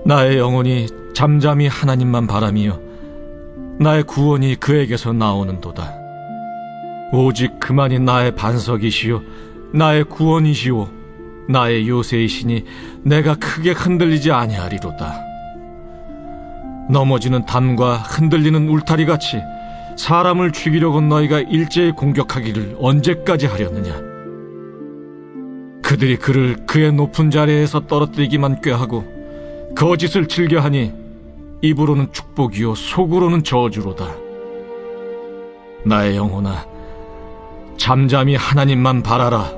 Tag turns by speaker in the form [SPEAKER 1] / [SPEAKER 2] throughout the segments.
[SPEAKER 1] 나의 영혼이 잠잠히 하나님만 바라며 나의 구원이 그에게서 나오는도다. 오직 그만이 나의 반석이시요 나의 구원이시오 나의 요새이시니 내가 크게 흔들리지 아니하리로다. 넘어지는 담과 흔들리는 울타리같이 사람을 죽이려고 너희가 일제히 공격하기를 언제까지 하렸느냐. 그들이 그를 그의 높은 자리에서 떨어뜨리기만 꾀하고 거짓을 즐겨하니 입으로는 축복이요 속으로는 저주로다. 나의 영혼아, 잠잠히 하나님만 바라라.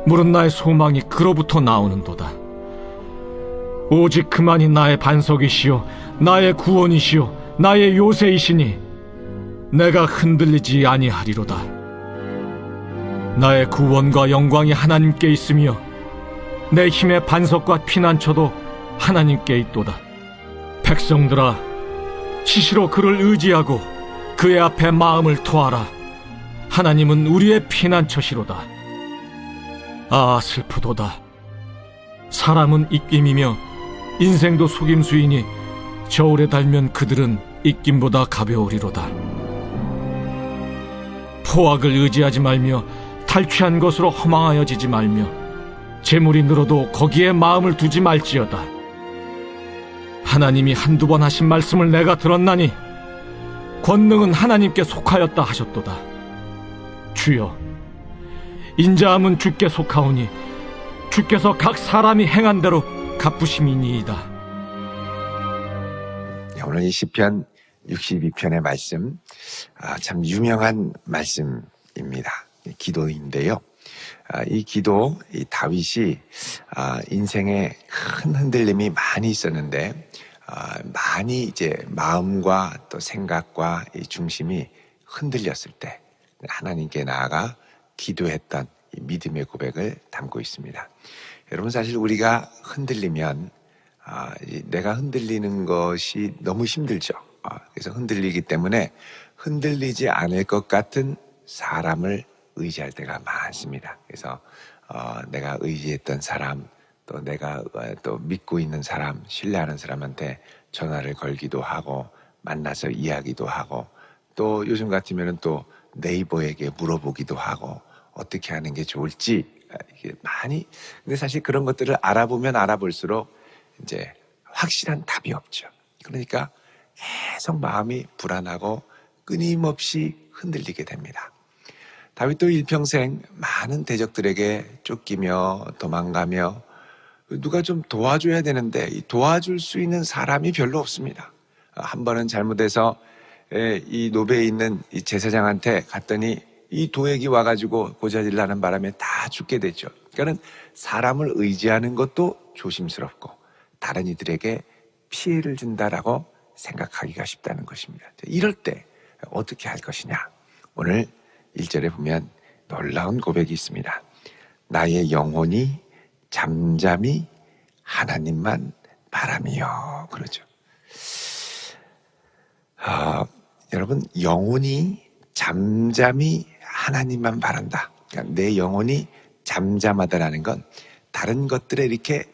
[SPEAKER 1] 물은 나의 소망이 그로부터 나오는도다. 오직 그만이 나의 반석이시요 나의 구원이시요 나의 요새이시니 내가 흔들리지 아니하리로다. 나의 구원과 영광이 하나님께 있으며 내 힘의 반석과 피난처도 하나님께 있도다. 백성들아, 시시로 그를 의지하고 그의 앞에 마음을 토하라. 하나님은 우리의 피난처시로다. 아, 슬프도다. 사람은 입김이며 인생도 속임수이니 저울에 달면 그들은 입김보다 가벼우리로다. 포악을 의지하지 말며 탈취한 것으로 허망하여지지 말며 재물이 늘어도 거기에 마음을 두지 말지어다. 하나님이 한두 번 하신 말씀을 내가 들었나니 권능은 하나님께 속하였다 하셨도다. 주여, 인자함은 주께 속하오니 주께서 각 사람이 행한 대로 갚으심이니이다.
[SPEAKER 2] 오늘 이 시편 62편의 말씀, 참 유명한 말씀입니다. 기도인데요. 이 기도, 이 다윗이 인생에 큰 흔들림이 많이 있었는데 많이 이제 마음과 또 생각과 이 중심이 흔들렸을 때 하나님께 나아가 기도했던 이 믿음의 고백을 담고 있습니다. 여러분, 사실 우리가 흔들리면 내가 흔들리는 것이 너무 힘들죠. 그래서 흔들리기 때문에 흔들리지 않을 것 같은 사람을 의지할 때가 많습니다. 그래서 내가 의지했던 사람, 또 내가 또 믿고 있는 사람, 신뢰하는 사람한테 전화를 걸기도 하고 만나서 이야기도 하고 또 요즘 같으면 또 네이버에게 물어보기도 하고 어떻게 하는 게 좋을지 이게 많이. 근데 사실 그런 것들을 알아보면 알아볼수록 이제 확실한 답이 없죠. 그러니까 계속 마음이 불안하고 끊임없이 흔들리게 됩니다. 다윗도 일평생 많은 대적들에게 쫓기며 도망가며 누가 좀 도와줘야 되는데 도와줄 수 있는 사람이 별로 없습니다. 한 번은 잘못해서 이 노베에 있는 이 제사장한테 갔더니 이 도액이 와가지고 고자질나는 바람에 다 죽게 됐죠. 그러니까 사람을 의지하는 것도 조심스럽고 다른 이들에게 피해를 준다라고 생각하기가 쉽다는 것입니다. 이럴 때 어떻게 할 것이냐. 오늘 1절에 보면 놀라운 고백이 있습니다. 나의 영혼이 잠잠히 하나님만 바라며. 그러죠. 여러분, 영혼이 잠잠히 하나님만 바란다. 그러니까 내 영혼이 잠잠하다라는 건 다른 것들에 이렇게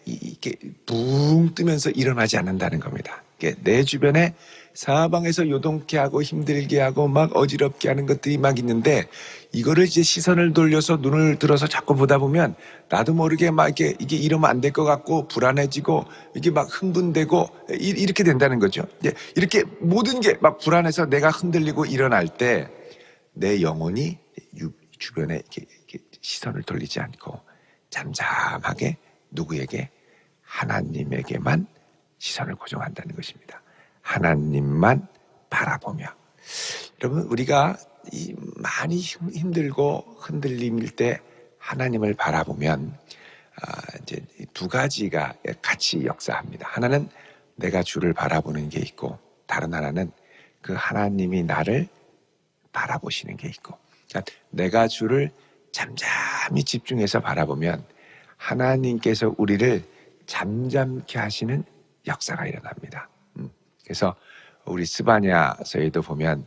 [SPEAKER 2] 붕 뜨면서 일어나지 않는다는 겁니다. 내 주변에 사방에서 요동케 하고 힘들게 하고 막 어지럽게 하는 것들이 막 있는데 이거를 이제 시선을 돌려서 눈을 들어서 자꾸 보다 보면 나도 모르게 막 이게 이러면 안 될 것 같고 불안해지고 이게 막 흥분되고 이렇게 된다는 거죠. 이렇게 모든 게 막 불안해서 내가 흔들리고 일어날 때 내 영혼이 주변에 이렇게 시선을 돌리지 않고 잠잠하게 누구에게? 하나님에게만 시선을 고정한다는 것입니다. 하나님만 바라보며. 여러분, 우리가 많이 힘들고 흔들림일 때 하나님을 바라보면 이제 두 가지가 같이 역사합니다. 하나는 내가 주를 바라보는 게 있고 다른 하나는 그 하나님이 나를 바라보시는 게 있고. 그러니까 내가 주를 잠잠히 집중해서 바라보면 하나님께서 우리를 잠잠케 하시는 역사가 일어납니다. 그래서 우리 스바냐서에도 보면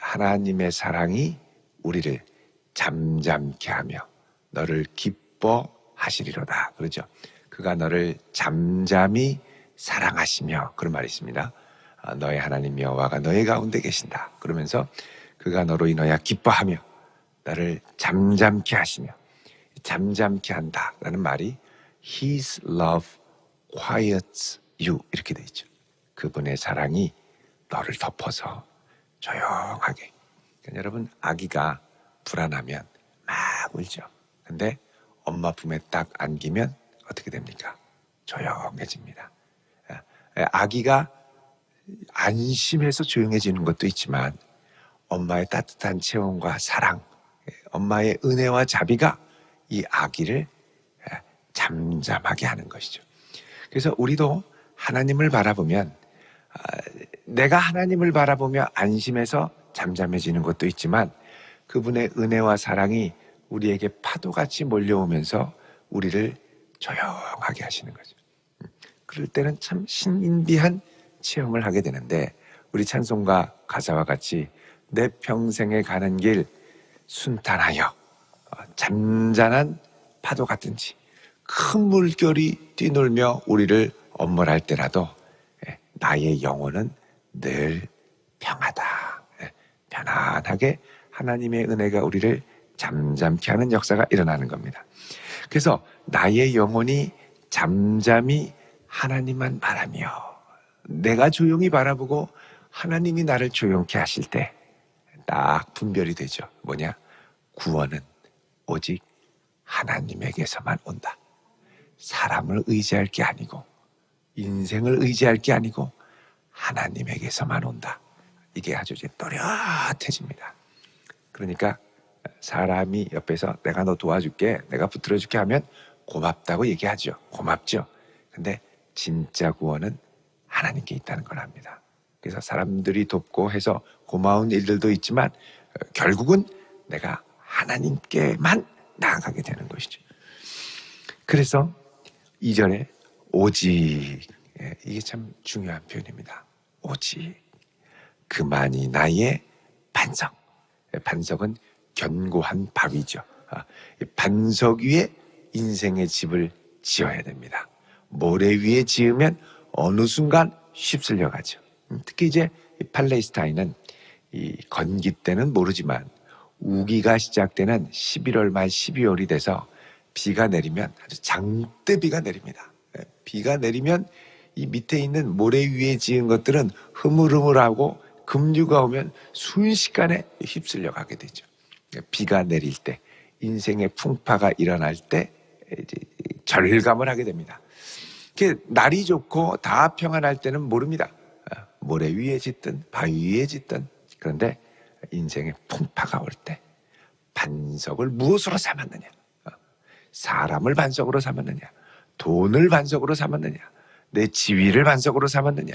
[SPEAKER 2] 하나님의 사랑이 우리를 잠잠케 하며 너를 기뻐하시리로다. 그러죠. 그가 너를 잠잠히 사랑하시며, 그런 말이 있습니다. 너의 하나님 여호와가 너의 가운데 계신다. 그러면서 그가 너로 인하여 기뻐하며 나를 잠잠케 하시며, 잠잠케 한다라는 말이 His love quiets you, 이렇게 돼 있죠. 그분의 사랑이 너를 덮어서 조용하게. 그러니까 여러분, 아기가 불안하면 막 울죠. 근데 엄마 품에 딱 안기면 어떻게 됩니까? 조용해집니다. 아기가 안심해서 조용해지는 것도 있지만 엄마의 따뜻한 체온과 사랑, 엄마의 은혜와 자비가 이 아기를 잠잠하게 하는 것이죠. 그래서 우리도 하나님을 바라보면, 내가 하나님을 바라보며 안심해서 잠잠해지는 것도 있지만 그분의 은혜와 사랑이 우리에게 파도같이 몰려오면서 우리를 조용하게 하시는 거죠. 그럴 때는 참 신비한 체험을 하게 되는데, 우리 찬송가 가사와 같이 내 평생에 가는 길 순탄하여 잔잔한 파도 같은지 큰 물결이 뛰놀며 우리를 엄몰할 때라도 나의 영혼은 늘 평하다. 편안하게 하나님의 은혜가 우리를 잠잠케 하는 역사가 일어나는 겁니다. 그래서 나의 영혼이 잠잠히 하나님만 바라며 내가 조용히 바라보고 하나님이 나를 조용케 하실 때 딱 분별이 되죠. 뭐냐? 구원은 오직 하나님에게서만 온다. 사람을 의지할 게 아니고 인생을 의지할 게 아니고 하나님에게서만 온다. 이게 아주 이제 또렷해집니다. 그러니까 사람이 옆에서 내가 너 도와줄게, 내가 붙들어줄게 하면 고맙다고 얘기하죠. 고맙죠. 근데 진짜 구원은 하나님께 있다는 걸 압니다. 그래서 사람들이 돕고 해서 고마운 일들도 있지만 결국은 내가 하나님께만 나아가게 되는 것이죠. 그래서 2절에 오직, 이게 참 중요한 표현입니다. 오직 그만이 나의 반석. 반석은 견고한 바위죠. 반석 위에 인생의 집을 지어야 됩니다. 모래 위에 지으면 어느 순간 휩쓸려 가죠. 특히 이제 팔레스타인은 이 건기 때는 모르지만 우기가 시작되는 11월 말 12월이 돼서 비가 내리면 아주 장대비가 내립니다. 비가 내리면 이 밑에 있는 모래 위에 지은 것들은 흐물흐물하고 급류가 오면 순식간에 휩쓸려 가게 되죠. 비가 내릴 때, 인생의 풍파가 일어날 때 이제 절감을 하게 됩니다. 날이 좋고 다 평안할 때는 모릅니다. 모래 위에 짓든 바위 위에 짓든. 그런데 인생의 풍파가 올 때 반석을 무엇으로 삼았느냐? 사람을 반석으로 삼았느냐? 돈을 반석으로 삼았느냐? 내 지위를 반석으로 삼았느냐?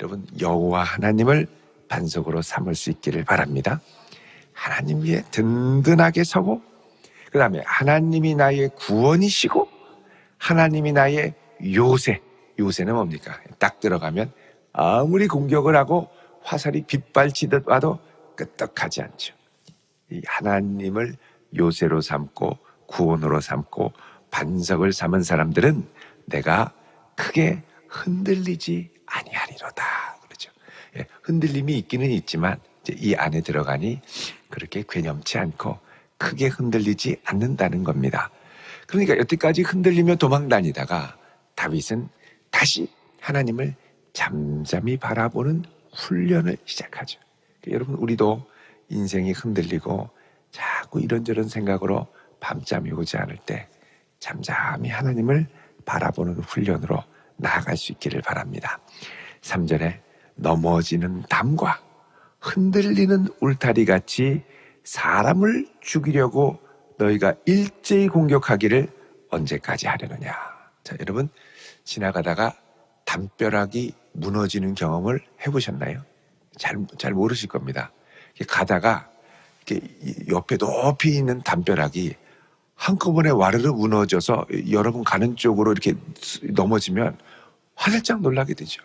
[SPEAKER 2] 여러분, 여호와 하나님을 반석으로 삼을 수 있기를 바랍니다. 하나님 위에 든든하게 서고, 그 다음에 하나님이 나의 구원이시고 하나님이 나의 요새. 요새는 뭡니까? 딱 들어가면 아무리 공격을 하고 화살이 빗발치듯 와도 끄떡하지 않죠. 이 하나님을 요새로 삼고 구원으로 삼고 반석을 삼은 사람들은 내가 크게 흔들리지 아니하리로다. 그렇죠. 흔들림이 있기는 있지만 이제 이 안에 들어가니 그렇게 괴념치 않고 크게 흔들리지 않는다는 겁니다. 그러니까 여태까지 흔들리며 도망다니다가 다윗은 다시 하나님을 잠잠히 바라보는 훈련을 시작하죠. 여러분, 우리도 인생이 흔들리고 자꾸 이런저런 생각으로 밤잠이 오지 않을 때 잠잠히 하나님을 바라보는 훈련으로 나아갈 수 있기를 바랍니다. 3절에 넘어지는 담과 흔들리는 울타리같이 사람을 죽이려고 너희가 일제히 공격하기를 언제까지 하려느냐. 자, 여러분, 지나가다가 담벼락이 무너지는 경험을 해보셨나요? 잘 모르실 겁니다. 가다가 이렇게 옆에 높이 있는 담벼락이 한꺼번에 와르르 무너져서 여러분 가는 쪽으로 이렇게 넘어지면 화들짝 놀라게 되죠.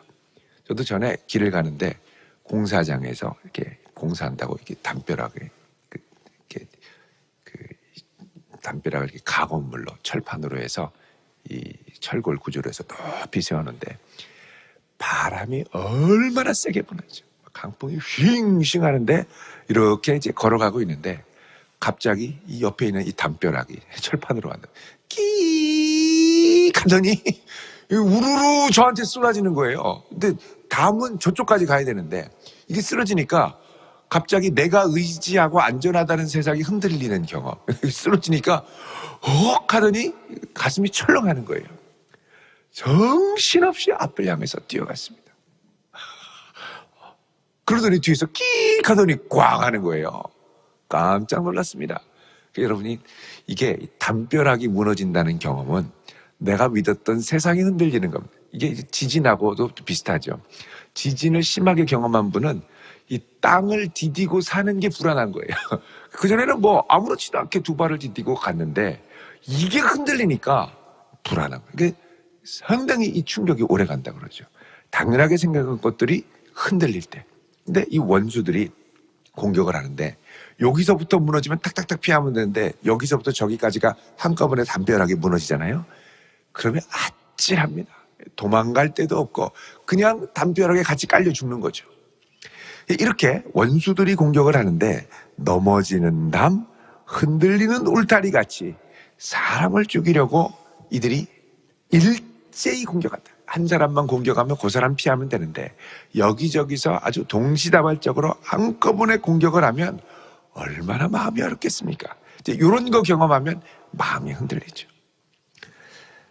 [SPEAKER 2] 저도 전에 길을 가는데 공사장에서 이렇게 공사한다고 이렇게 담벼락을 담벼락을 이렇게 가건물로 철판으로 해서 이 철골 구조로 해서 높이 세웠는데 바람이 얼마나 세게 부는지 강풍이 휘잉휘잉 하는데 이렇게 이제 걸어가고 있는데 갑자기 이 옆에 있는 이 담벼락이 철판으로 간다. 끼익 하더니 우르르 저한테 쏟아지는 거예요. 근데 다음은 저쪽까지 가야 되는데 이게 쓰러지니까 갑자기 내가 의지하고 안전하다는 세상이 흔들리는 경험. 쓰러지니까 헉 하더니 가슴이 철렁하는 거예요. 정신없이 앞을 향해서 뛰어갔습니다. 그러더니 뒤에서 끼익 하더니 꽝 하는 거예요. 깜짝 놀랐습니다. 여러분이 이게 담벼락이 무너진다는 경험은 내가 믿었던 세상이 흔들리는 겁니다. 이게 지진하고도 비슷하죠. 지진을 심하게 경험한 분은 이 땅을 디디고 사는 게 불안한 거예요. 그전에는 뭐 아무렇지도 않게 두 발을 디디고 갔는데 이게 흔들리니까 불안한 거예요. 그게 상당히 이 충격이 오래 간다 그러죠. 당연하게 생각한 것들이 흔들릴 때. 근데 이 원수들이 공격을 하는데 여기서부터 무너지면 탁탁탁 피하면 되는데 여기서부터 저기까지가 한꺼번에 담벼락이 무너지잖아요. 그러면 아찔합니다. 도망갈 데도 없고 그냥 담벼락에 같이 깔려 죽는 거죠. 이렇게 원수들이 공격을 하는데 넘어지는 담, 흔들리는 울타리 같이 사람을 죽이려고 이들이 일제히 공격한다. 한 사람만 공격하면 그 사람 피하면 되는데 여기저기서 아주 동시다발적으로 한꺼번에 공격을 하면 얼마나 마음이 어렵겠습니까? 이제 이런 거 경험하면 마음이 흔들리죠.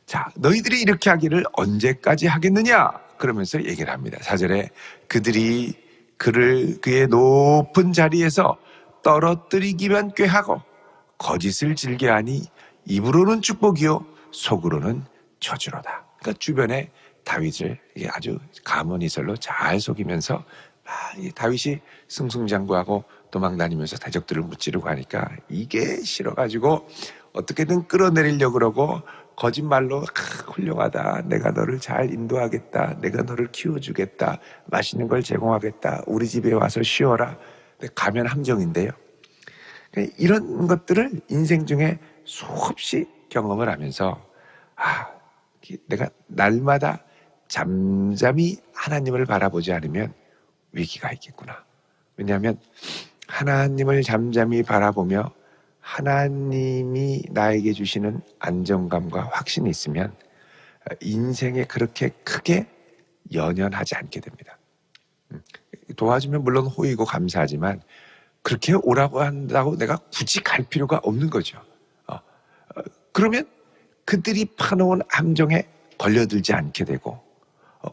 [SPEAKER 2] 자, 너희들이 이렇게 하기를 언제까지 하겠느냐? 그러면서 얘기를 합니다. 4절에 그들이 그를 그의 높은 자리에서 떨어뜨리기만 꾀하고 거짓을 즐겨하니 입으로는 축복이요 속으로는 저주로다. 그러니까 주변에 다윗을 아주 가문이설로 잘 속이면서 다윗이 승승장구하고 도망다니면서 대적들을 무찌르고 하니까 이게 싫어가지고 어떻게든 끌어내리려고 그러고 거짓말로 훌륭하다. 내가 너를 잘 인도하겠다. 내가 너를 키워주겠다. 맛있는 걸 제공하겠다. 우리 집에 와서 쉬어라. 가면 함정인데요. 이런 것들을 인생 중에 수없이 경험을 하면서 내가 날마다 잠잠히 하나님을 바라보지 않으면 위기가 있겠구나. 왜냐하면 하나님을 잠잠히 바라보며 하나님이 나에게 주시는 안정감과 확신이 있으면 인생에 그렇게 크게 연연하지 않게 됩니다. 도와주면 물론 호의고 감사하지만 그렇게 오라고 한다고 내가 굳이 갈 필요가 없는 거죠. 그러면 그들이 파놓은 함정에 걸려들지 않게 되고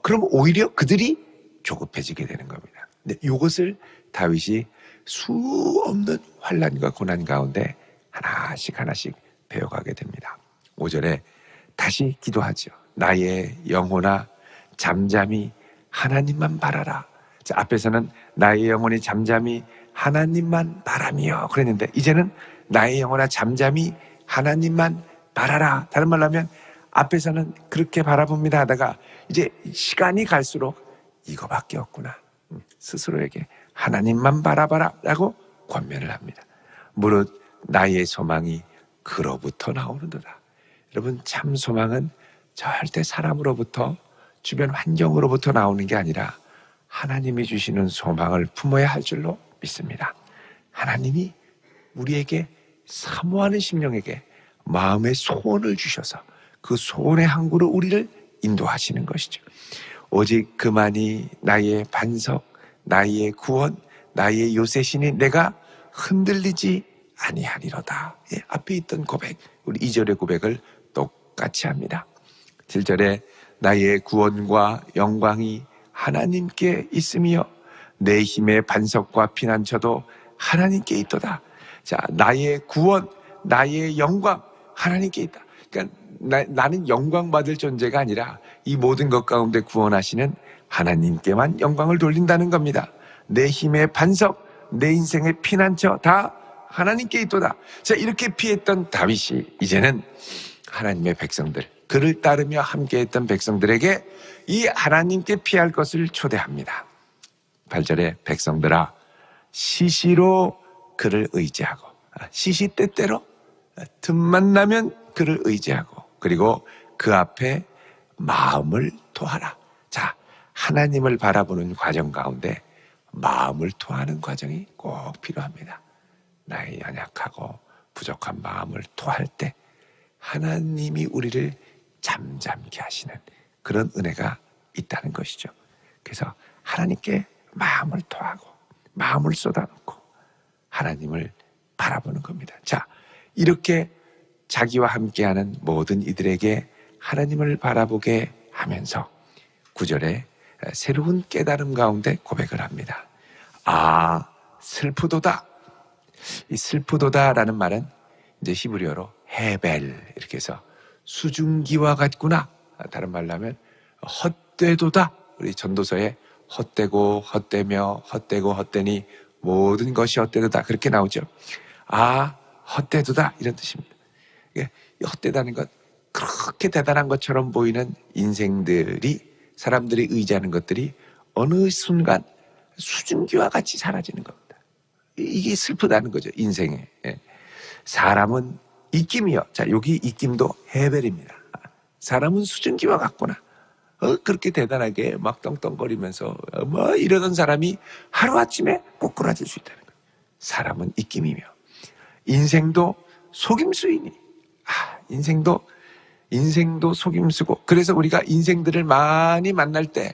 [SPEAKER 2] 그럼 오히려 그들이 조급해지게 되는 겁니다. 근데 이것을 다윗이 수없는 환난과 고난 가운데 하나씩 배워가게 됩니다. 5절에 다시 기도하죠. 나의 영혼아 잠잠히 하나님만 바라라. 자, 앞에서는 나의 영혼이 잠잠히 하나님만 바라며 그랬는데 이제는 나의 영혼아 잠잠히 하나님만 바라라. 다른 말로 하면 앞에서는 그렇게 바라봅니다 하다가 이제 시간이 갈수록 이거밖에 없구나. 스스로에게 하나님만 바라봐라 라고 권면을 합니다. 무릇 나의 소망이 그로부터 나오는도다. 여러분 참 소망은 절대 사람으로부터 주변 환경으로부터 나오는 게 아니라 하나님이 주시는 소망을 품어야 할 줄로 믿습니다. 하나님이 우리에게 사모하는 심령에게 마음의 소원을 주셔서 그 소원의 항구로 우리를 인도하시는 것이죠. 오직 그만이 나의 반석, 나의 구원, 나의 요새시니 내가 흔들리지 아니하리로다. 예, 앞에 있던 고백, 우리 2절의 고백을 똑같이 합니다. 7절에 나의 구원과 영광이 하나님께 있으며 내 힘의 반석과 피난처도 하나님께 있도다. 자, 나의 구원, 나의 영광 하나님께 있다. 그러니까 나는 영광 받을 존재가 아니라 이 모든 것 가운데 구원하시는 하나님께만 영광을 돌린다는 겁니다. 내 힘의 반석, 내 인생의 피난처 다 하나님께 있도다. 자, 이렇게 피했던 다윗이 이제는 하나님의 백성들, 그를 따르며 함께했던 백성들에게 이 하나님께 피할 것을 초대합니다. 8절에 백성들아 시시로 그를 의지하고 시시때때로 틈만 나면 그를 의지하고 그리고 그 앞에 마음을 토하라. 자, 하나님을 바라보는 과정 가운데 마음을 토하는 과정이 꼭 필요합니다. 나의 연약하고 부족한 마음을 토할 때 하나님이 우리를 잠잠케 하시는 그런 은혜가 있다는 것이죠. 그래서 하나님께 마음을 토하고 마음을 쏟아놓고 하나님을 바라보는 겁니다. 자, 이렇게 자기와 함께하는 모든 이들에게 하나님을 바라보게 하면서 9절에 새로운 깨달음 가운데 고백을 합니다. 아, 슬프도다. 이 슬프도다라는 말은 이제 히브리어로 헤벨 이렇게 해서 수증기와 같구나. 다른 말로 하면 헛되도다. 우리 전도서에 헛되고 헛되며 헛되고 헛되니 모든 것이 헛되도다 그렇게 나오죠. 아, 헛되도다 이런 뜻입니다. 헛되다는 것, 그렇게 대단한 것처럼 보이는 인생들이, 사람들이 의지하는 것들이 어느 순간 수증기와 같이 사라지는 겁니다. 이게 슬프다는 거죠, 인생에. 사람은 입김이요. 자, 여기 입김도 헤벨입니다. 사람은 수증기와 같구나. 그렇게 대단하게 막 떵떵거리면서 뭐 이러던 사람이 하루아침에 꼬꾸라질 수 있다는 거예요. 사람은 입김이며 인생도 속임수이니, 인생도 속임수고, 그래서 우리가 인생들을 많이 만날 때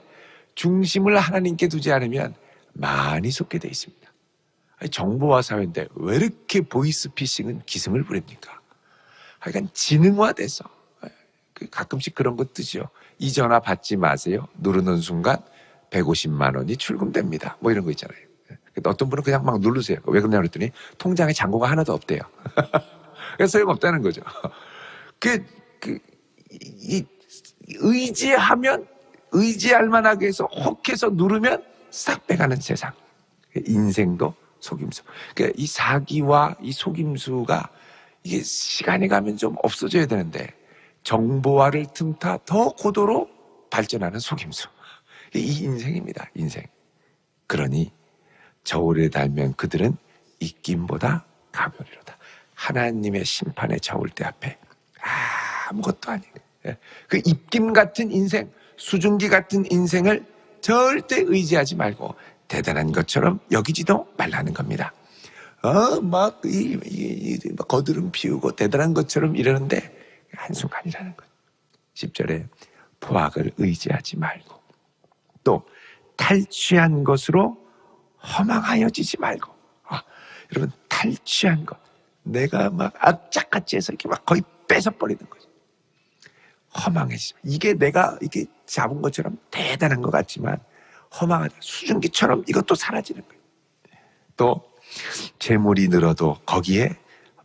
[SPEAKER 2] 중심을 하나님께 두지 않으면 많이 속게 돼 있습니다. 정보화 사회인데 왜 이렇게 보이스피싱은 기승을 부립니까? 하여간 지능화돼서 가끔씩 그런 거 뜨죠. 이 전화 받지 마세요. 누르는 순간 150만 원이 출금됩니다. 뭐 이런 거 있잖아요. 어떤 분은 그냥 막 누르세요. 왜 그러냐고 그랬더니 통장에 잔고가 하나도 없대요. 그래서 소용없다는 거죠. 의지하면, 의지할 만하게 해서 혹해서 누르면 싹 빼가는 세상. 인생도 속임수. 그러니까 이 사기와 이 속임수가 이게 시간이 가면 좀 없어져야 되는데 정보화를 틈타 더 고도로 발전하는 속임수. 이 인생입니다. 인생. 그러니 저울에 달면 그들은 입김보다 가벼리로다. 하나님의 심판의 저울대 앞에 아무것도 아닌 그 입김 같은 인생, 수증기 같은 인생을 절대 의지하지 말고 대단한 것처럼 여기지도 말라는 겁니다. 막 거드름 피우고 대단한 것처럼 이러는데 한순간이라는 것. 10절에 포악을 의지하지 말고 또 탈취한 것으로 허망하여지지 말고. 여러분, 탈취한 것, 내가 막 악착같이 해서 이렇게 막 거의 뺏어버리는 거죠. 허망해지지. 이게 내가 이렇게 잡은 것처럼 대단한 것 같지만 허망하다. 수증기처럼 이것도 사라지는 거예요. 또 재물이 늘어도 거기에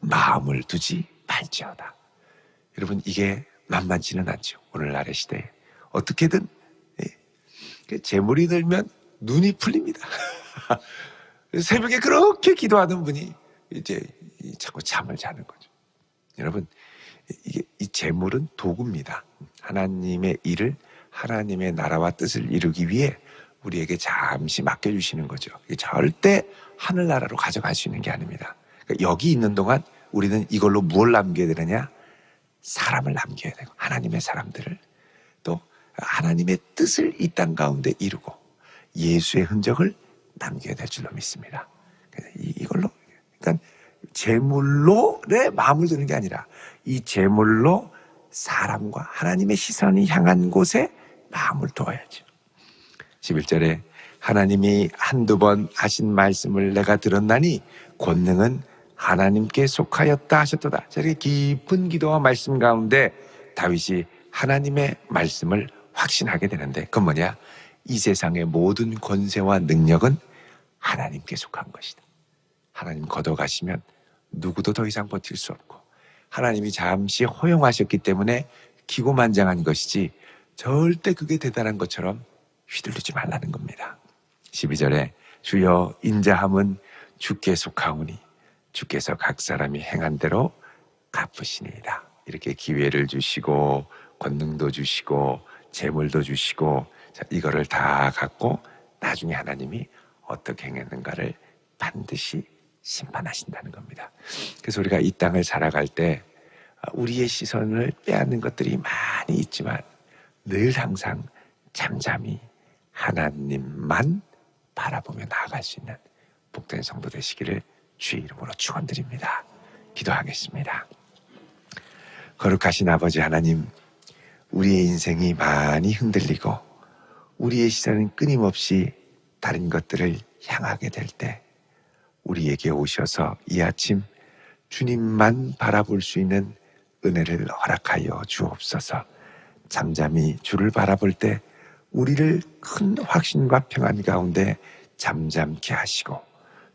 [SPEAKER 2] 마음을 두지 말지어다. 여러분, 이게 만만치는 않죠. 오늘날의 시대에 어떻게든 재물이 늘면 눈이 풀립니다. 새벽에 그렇게 기도하던 분이 이제 자꾸 잠을 자는 거죠. 여러분, 이 재물은 도구입니다. 하나님의 일을, 하나님의 나라와 뜻을 이루기 위해 우리에게 잠시 맡겨주시는 거죠. 절대 하늘나라로 가져갈 수 있는 게 아닙니다. 그러니까 여기 있는 동안 우리는 이걸로 무엇을 남겨야 되느냐? 사람을 남겨야 되고, 하나님의 사람들을, 또 하나님의 뜻을 이 땅 가운데 이루고 예수의 흔적을 남겨야 될 줄로 믿습니다. 그래서 이걸로, 그러니까 재물로 내 마음을 두는 게 아니라 이 재물로 사람과 하나님의 시선이 향한 곳에 마음을 두어야죠. 11절에 하나님이 한두 번 하신 말씀을 내가 들었나니 권능은 하나님께 속하였다 하셨도다. 저렇게 깊은 기도와 말씀 가운데 다윗이 하나님의 말씀을 확신하게 되는데, 그건 뭐냐? 이 세상의 모든 권세와 능력은 하나님께 속한 것이다. 하나님 걷어가시면 누구도 더 이상 버틸 수 없고, 하나님이 잠시 허용하셨기 때문에 기고만장한 것이지 절대 그게 대단한 것처럼 휘둘리지 말라는 겁니다. 12절에 주여 인자함은 주께 속하오니 주께서 각 사람이 행한 대로 갚으시니이다. 이렇게 기회를 주시고 권능도 주시고 재물도 주시고, 자, 이거를 다 갖고 나중에 하나님이 어떻게 행했는가를 반드시 심판하신다는 겁니다. 그래서 우리가 이 땅을 살아갈 때 우리의 시선을 빼앗는 것들이 많이 있지만 늘 항상 잠잠히 하나님만 바라보며 나아갈 수 있는 복된 성도 되시기를 주의 이름으로 축원드립니다. 기도하겠습니다. 거룩하신 아버지 하나님, 우리의 인생이 많이 흔들리고 우리의 시선은 끊임없이 다른 것들을 향하게 될 때 우리에게 오셔서 이 아침 주님만 바라볼 수 있는 은혜를 허락하여 주옵소서. 잠잠히 주를 바라볼 때 우리를 큰 확신과 평안 가운데 잠잠케 하시고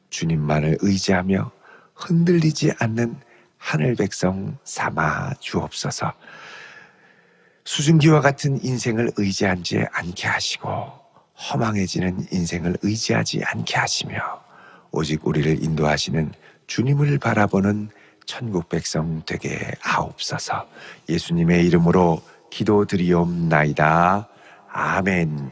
[SPEAKER 2] 주님만을 의지하며 흔들리지 않는 하늘 백성 삼아 주옵소서. 수증기와 같은 인생을 의지하지 않게 하시고 허망해지는 인생을 의지하지 않게 하시며 오직 우리를 인도하시는 주님을 바라보는 천국 백성 되게 하옵소서. 예수님의 이름으로 기도드리옵나이다. 아멘.